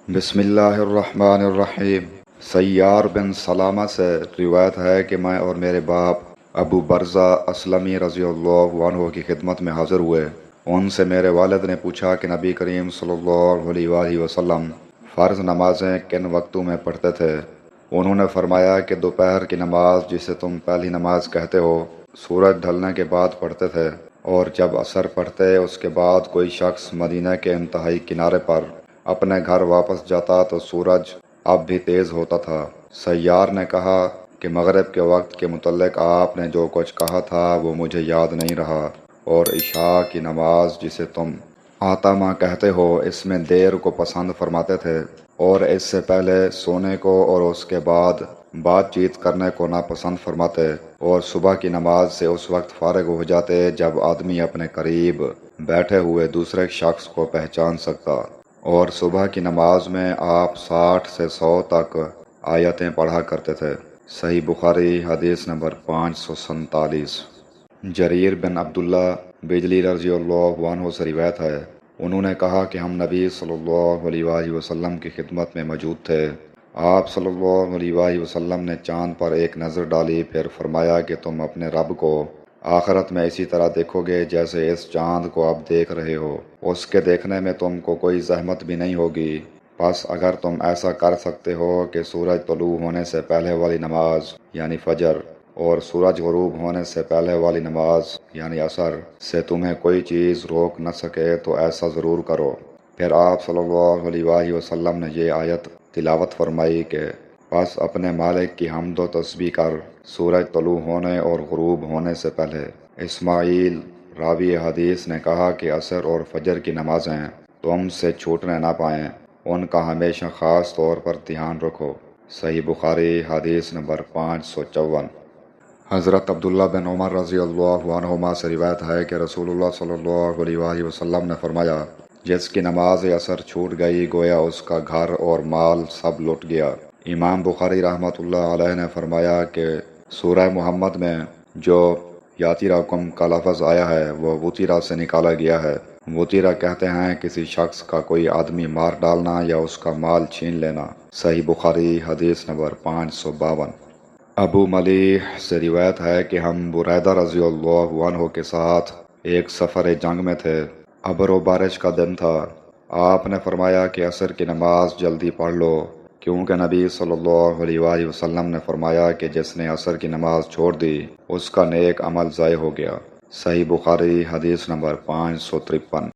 بسم اللہ الرحمن الرحیم۔ سیار بن سلامہ سے روایت ہے کہ میں اور میرے باپ ابو برزہ اسلمی رضی اللہ عنہ کی خدمت میں حاضر ہوئے۔ ان سے میرے والد نے پوچھا کہ نبی کریم صلی اللہ علیہ وآلہ وسلم فرض نمازیں کن وقتوں میں پڑھتے تھے؟ انہوں نے فرمایا کہ دوپہر کی نماز جسے تم پہلی نماز کہتے ہو سورج ڈھلنے کے بعد پڑھتے تھے، اور جب عصر پڑھتے اس کے بعد کوئی شخص مدینہ کے انتہائی کنارے پر اپنے گھر واپس جاتا تو سورج اب بھی تیز ہوتا تھا۔ سیار نے کہا کہ مغرب کے وقت کے متعلق آپ نے جو کچھ کہا تھا وہ مجھے یاد نہیں رہا، اور عشاء کی نماز جسے تم عتمہ کہتے ہو اس میں دیر کو پسند فرماتے تھے، اور اس سے پہلے سونے کو اور اس کے بعد بات چیت کرنے کو ناپسند فرماتے، اور صبح کی نماز سے اس وقت فارغ ہو جاتے جب آدمی اپنے قریب بیٹھے ہوئے دوسرے شخص کو پہچان سکتا، اور صبح کی نماز میں آپ 60 سے 100 تک آیتیں پڑھا کرتے تھے۔ صحیح بخاری حدیث نمبر 547۔ جریر بن عبداللہ بجلی رضی اللہ عنہ سے روایت ہے، انہوں نے کہا کہ ہم نبی صلی اللہ علیہ وآلہ وسلم کی خدمت میں موجود تھے۔ آپ صلی اللہ علیہ وآلہ وسلم نے چاند پر ایک نظر ڈالی، پھر فرمایا کہ تم اپنے رب کو آخرت میں اسی طرح دیکھو گے جیسے اس چاند کو اب دیکھ رہے ہو، اس کے دیکھنے میں تم کو کوئی زحمت بھی نہیں ہوگی۔ پس اگر تم ایسا کر سکتے ہو کہ سورج طلوع ہونے سے پہلے والی نماز یعنی فجر اور سورج غروب ہونے سے پہلے والی نماز یعنی عصر سے تمہیں کوئی چیز روک نہ سکے تو ایسا ضرور کرو۔ پھر آپ صلی اللہ علیہ وآلہ وسلم نے یہ آیت تلاوت فرمائی کہ پس اپنے مالک کی حمد و تسبیح کر سورج طلوع ہونے اور غروب ہونے سے پہلے۔ اسماعیل راوی حدیث نے کہا کہ عصر اور فجر کی نمازیں تم سے چھوٹنے نہ پائیں، ان کا ہمیشہ خاص طور پر دھیان رکھو۔ صحیح بخاری حدیث نمبر 554۔ حضرت عبداللہ بن عمر رضی اللہ عنہما سے روایت ہے کہ رسول اللہ صلی اللہ علیہ وآلہ وسلم نے فرمایا، جس کی نماز عصر چھوٹ گئی گویا اس کا گھر اور مال سب لٹ گیا۔ امام بخاری رحمۃ اللہ علیہ نے فرمایا کہ سورہ محمد میں جو یاتیراکم کا لفظ آیا ہے وہ وطیرہ سے نکالا گیا ہے۔ وطیرہ کہتے ہیں کسی شخص کا کوئی آدمی مار ڈالنا یا اس کا مال چھین لینا۔ صحیح بخاری حدیث نمبر 552۔ ابو ملیح سے روایت ہے کہ ہم بریدہ رضی اللہ عنہ کے ساتھ ایک سفر جنگ میں تھے۔ ابر و بارش کا دن تھا۔ آپ نے فرمایا کہ عصر کی نماز جلدی پڑھ لو، کیونکہ نبی صلی اللہ علیہ وآلہ وسلم نے فرمایا کہ جس نے عصر کی نماز چھوڑ دی اس کا نیک عمل ضائع ہو گیا۔ صحیح بخاری حدیث نمبر 553۔